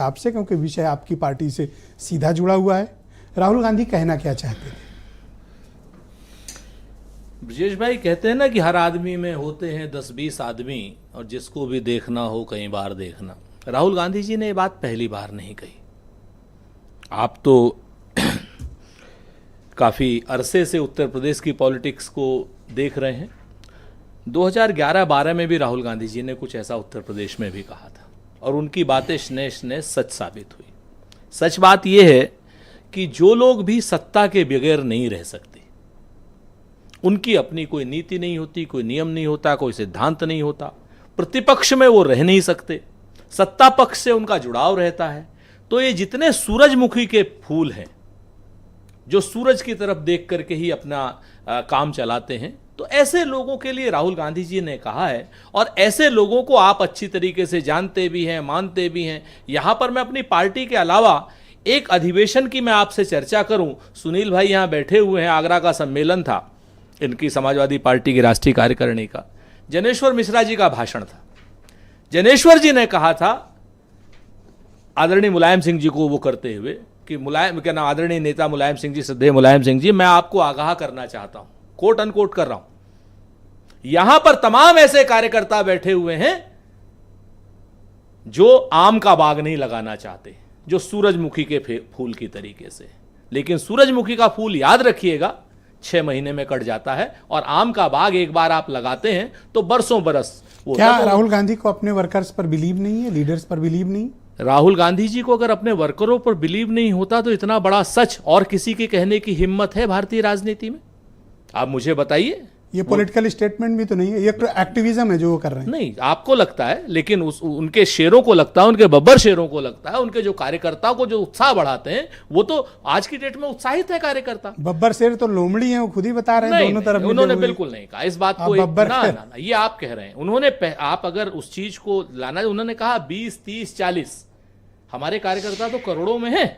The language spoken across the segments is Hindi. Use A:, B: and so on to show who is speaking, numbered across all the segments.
A: आपसे, क्योंकि विषय आपकी पार्टी से सीधा जुड़ा हुआ है। राहुल गांधी कहना क्या चाहते थे?
B: ब्रजेश भाई कहते हैं ना कि हर आदमी में होते हैं 10-20 आदमी, और जिसको भी देखना हो कई बार देखना। राहुल गांधी जी ने ये बात पहली बार नहीं कही। आप तो काफ़ी अरसे से उत्तर प्रदेश की पॉलिटिक्स को देख रहे हैं। 2011-12 में भी राहुल गांधी जी ने कुछ ऐसा उत्तर प्रदेश में भी कहा था, और उनकी बातें स्नेह सच साबित हुई। सच बात यह है कि जो लोग भी सत्ता के बगैर नहीं रह सकते, उनकी अपनी कोई नीति नहीं होती, कोई नियम नहीं होता, कोई सिद्धांत नहीं होता, प्रतिपक्ष में वो रह नहीं सकते, सत्ता पक्ष से उनका जुड़ाव रहता है। तो ये जितने सूरजमुखी के फूल हैं, जो सूरज की तरफ देख करके ही अपना काम चलाते हैं, तो ऐसे लोगों के लिए राहुल गांधी जी ने कहा है, और ऐसे लोगों को आप अच्छी तरीके से जानते भी हैं, मानते भी हैं। यहां पर मैं अपनी पार्टी के अलावा एक अधिवेशन की मैं आपसे चर्चा करूं। सुनील भाई यहां बैठे हुए हैं, आगरा का सम्मेलन था इनकी समाजवादी पार्टी की राष्ट्रीय कार्यकारिणी का। जनेश्वर मिश्रा जी का भाषण था। जनेश्वर जी ने कहा था आदरणीय मुलायम सिंह जी को वो करते हुए कि मुलायम क्या नाम, आदरणीय नेता मुलायम सिंह जी, श्रद्धेय मुलायम सिंह जी, मैं आपको आगाह करना चाहता हूं, कोट अनकोट कर रहा हूं, यहां पर तमाम ऐसे कार्यकर्ता बैठे हुए हैं जो आम का बाग नहीं लगाना चाहते, जो सूरजमुखी के फूल की तरीके से। लेकिन सूरजमुखी का फूल याद रखिएगा 6 महीने में कट जाता है, और आम का बाग एक बार आप लगाते हैं तो बरसों बरस।
A: क्या राहुल गांधी को अपने वर्कर्स पर बिलीव नहीं है, लीडर्स पर बिलीव नहीं?
B: राहुल गांधी जी को अगर अपने वर्करों पर बिलीव नहीं होता तो इतना बड़ा सच और किसी के कहने की हिम्मत है भारतीय राजनीति में? आप मुझे बताइए।
A: ये पॉलिटिकल स्टेटमेंट भी तो नहीं है, ये एक्टिविज्म है जो वो कर रहे हैं।
B: नहीं, आपको लगता है, लेकिन उनके शेरों को लगता है, उनके बब्बर शेरों को लगता है, उनके जो कार्यकर्ताओं को जो उत्साह बढ़ाते हैं, वो तो आज की डेट में उत्साहित है कार्यकर्ता।
A: बब्बर शेर तो लोमड़ी है, वो खुद ही बता रहे हैं दोनों तरफ।
B: उन्होंने बिल्कुल नहीं कहा इस बात को। ना, ये आप कह रहे हैं। उन्होंने, आप अगर उस चीज को लाना, उन्होंने कहा 20, 30, 40, हमारे कार्यकर्ता तो करोड़ों में हैं।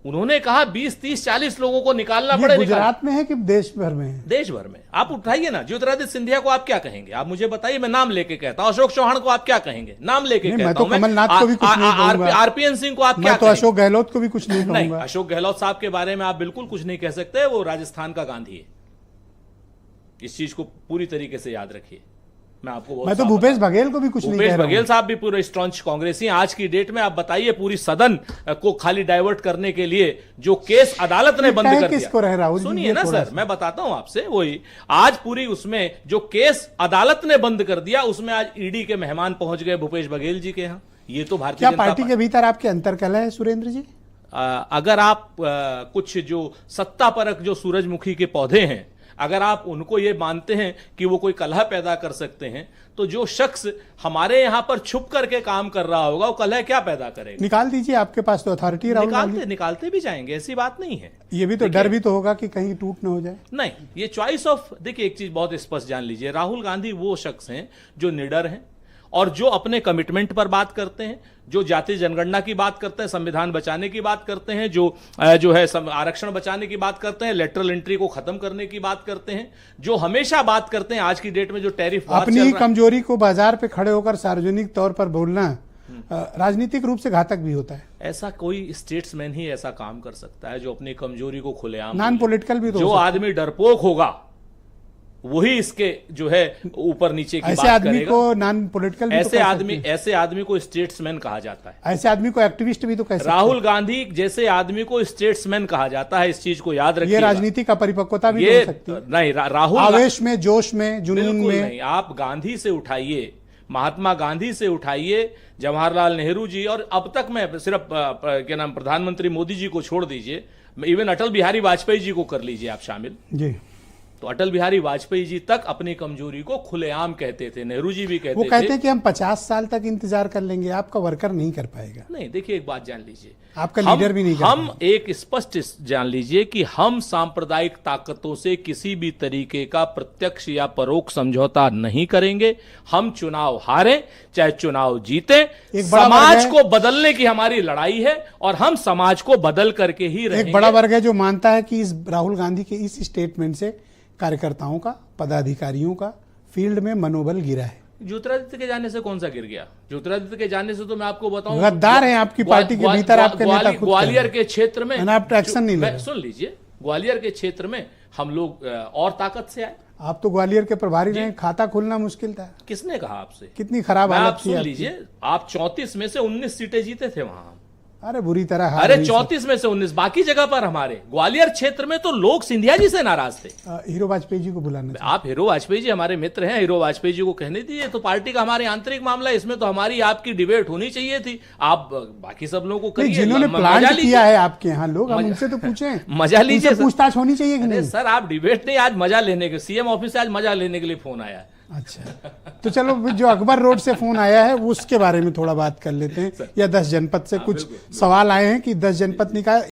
B: उन्होंने कहा 20, 30, 40 लोगों को निकालना पड़े।
A: गुजरात में है कि देश भर में है?
B: देश भर में। आप उठाइए ना, ज्योतिरादित्य सिंधिया को आप क्या कहेंगे? आप मुझे बताइए, मैं नाम लेके कहता हूं। अशोक चौहान को आप क्या कहेंगे? नाम लेके कहता हूं।
A: मैं तो कमलनाथ को भी कुछ नहीं कहूंगा।
B: आरपीएन सिंह को आप क्या
A: कहेंगे? अशोक गहलोत को भी कुछ नहीं कहूंगा।
B: अशोक गहलोत साहब के बारे में आप बिल्कुल कुछ नहीं कह सकते। वो राजस्थान का गांधी है, इस चीज को पूरी तरीके से याद रखिए। मैं
A: तो भूपेश बघेल को भी कुछ नहीं कह रहा हूं।
B: भूपेश बघेल साहब भी पूरे स्ट्रॉन्च कांग्रेसी। आज की डेट में आप बताइए, पूरी सदन को खाली डाइवर्ट करने के लिए जो केस अदालत ने बंद कर दिया। सुनिए ना सर, मैं बताता हूं आपसे। वही आज पूरी उसमें जो केस अदालत ने बंद कर दिया, उसमें आज ईडी के मेहमान पहुंच गए भूपेश बघेल जी के यहाँ। ये तो भारतीय जनता
A: पार्टी के भीतर आपके अंतरकलह है सुरेंद्र जी?
B: अगर आप कुछ जो सत्ता परक जो सूरजमुखी के पौधे हैं, अगर आप उनको ये मानते हैं कि वो कोई कलह पैदा कर सकते हैं, तो जो शख्स हमारे यहां पर छुप करके काम कर रहा होगा, वो कलह क्या पैदा करेगा?
A: निकाल दीजिए, आपके पास तो अथॉरिटी है।
B: निकालते भी जाएंगे, ऐसी बात नहीं है।
A: ये भी तो डर भी तो होगा कि कहीं टूट ना हो जाए।
B: नहीं, ये चॉइस ऑफ, देखिए एक चीज बहुत स्पष्ट जान लीजिए, राहुल गांधी वो शख्स हैं जो निडर हैं, और जो अपने कमिटमेंट पर बात करते हैं, जो जाति जनगणना की बात करते हैं, संविधान बचाने की बात करते हैं, जो है आरक्षण बचाने की बात करते हैं, लेटरल एंट्री को खत्म करने की बात करते हैं, जो हमेशा बात करते हैं आज की डेट में जो टैरिफ,
A: अपनी कमजोरी को बाजार पे खड़े होकर सार्वजनिक तौर पर बोलना राजनीतिक रूप से घातक भी होता है।
B: ऐसा कोई स्टेट्समैन ही ऐसा काम कर सकता है जो अपनी कमजोरी को खुलेआम,
A: नॉन पॉलिटिकल भी तो
B: जो आदमी डरपोक होगा वही इसके जो है ऊपर नीचे की
A: ऐसे आदमी को नॉन पॉलिटिकल,
B: ऐसे आदमी को स्टेट्समैन कहा जाता है।
A: ऐसे आदमी को एक्टिविस्ट भी तो कह सकते हैं।
B: राहुल गांधी जैसे आदमी को स्टेट्समैन कहा जाता है, इस चीज को याद रखिए।
A: ये राजनीति का परिपक्वता भी हो सकती है।
B: नहीं, राहुल
A: आवेश में, जोश में, जुनून में
B: नहीं। आप गांधी से उठाइए, महात्मा गांधी से उठाइए, जवाहरलाल नेहरू जी, और अब तक मैं सिर्फ क्या नाम, प्रधानमंत्री मोदी जी को छोड़ दीजिए, इवन अटल बिहारी वाजपेयी जी को कर लीजिए आप शामिल जी। तो अटल बिहारी वाजपेयी जी तक अपनी कमजोरी को खुलेआम कहते थे। नेहरू जी भी कहते थे।
A: वो कहते कि हम 50 साल तक इंतजार कर लेंगे, आपका वर्कर नहीं कर पाएगा।
B: नहीं, देखिए एक बात जान लीजिए,
A: आपका लीडर भी नहीं कर
B: हम एक स्पष्ट जान लीजिए कि हम सांप्रदायिक ताकतों से किसी भी तरीके का प्रत्यक्ष या परोक्ष समझौता नहीं करेंगे। हम चुनाव हारें चाहे चुनाव जीते, समाज को बदलने की हमारी लड़ाई है, और हम समाज को बदल करके ही रहेंगे।
A: एक बड़ा वर्ग है जो मानता है कि इस राहुल गांधी के इस स्टेटमेंट से कार्यकर्ताओं का, पदाधिकारियों का फील्ड में मनोबल गिरा है।
B: ज्योतिरादित्य के जाने से कौन सा गिर गया? ज्योतिरादित्य के जाने से तो मैं आपको बताऊं,
A: गद्दार हैं आपकी पार्टी के भीतर, आपके नेता खुद
B: ग्वालियर के क्षेत्र में
A: आप एक्शन नहीं ले रहे।
B: सुन लीजिए, ग्वालियर के क्षेत्र में हम लोग और ताकत से आए।
A: आप तो ग्वालियर के प्रभारी रहे, खाता खोलना मुश्किल था।
B: किसने कहा आपसे?
A: कितनी खराब हालत
B: आप
A: थी
B: सुन
A: आपकी।
B: लीजिए, आप 34 में से 19 सीटें जीते थे वहां।
A: अरे बुरी तरह हार
B: अरे
A: हुई
B: 34 में से 19, बाकी जगह पर हमारे ग्वालियर क्षेत्र में तो लोग सिंधिया जी से नाराज थे।
A: हीरो वाजपेयी जी को बुलाना चाहिए।
B: आप हीरो वाजपेयी जी हमारे मित्र हैं, हीरो वाजपेयी जी को कहने दीजिए, तो पार्टी का हमारे आंतरिक मामला है, इसमें तो हमारी आपकी डिबेट होनी चाहिए थी। आप बाकी सब लोगों को
A: नहीं,
B: करिए,
A: जिन्होंने प्लान किया है आपके यहाँ लोग, हम उनसे तो पूछें,
B: मजा लीजिए
A: उनसे पूछताछ होनी चाहिए कि
B: अरे
A: नहीं?
B: सर, आप डिबेट नहीं, आज मजा लेने के, सीएम ऑफिस से आज मजा लेने के लिए फोन आया है।
A: अच्छा, तो चलो जो अकबर रोड से फोन आया है उसके बारे में थोड़ा बात कर लेते हैं, या 10 जनपद से कुछ सवाल आए हैं कि 10 जनपद निकाय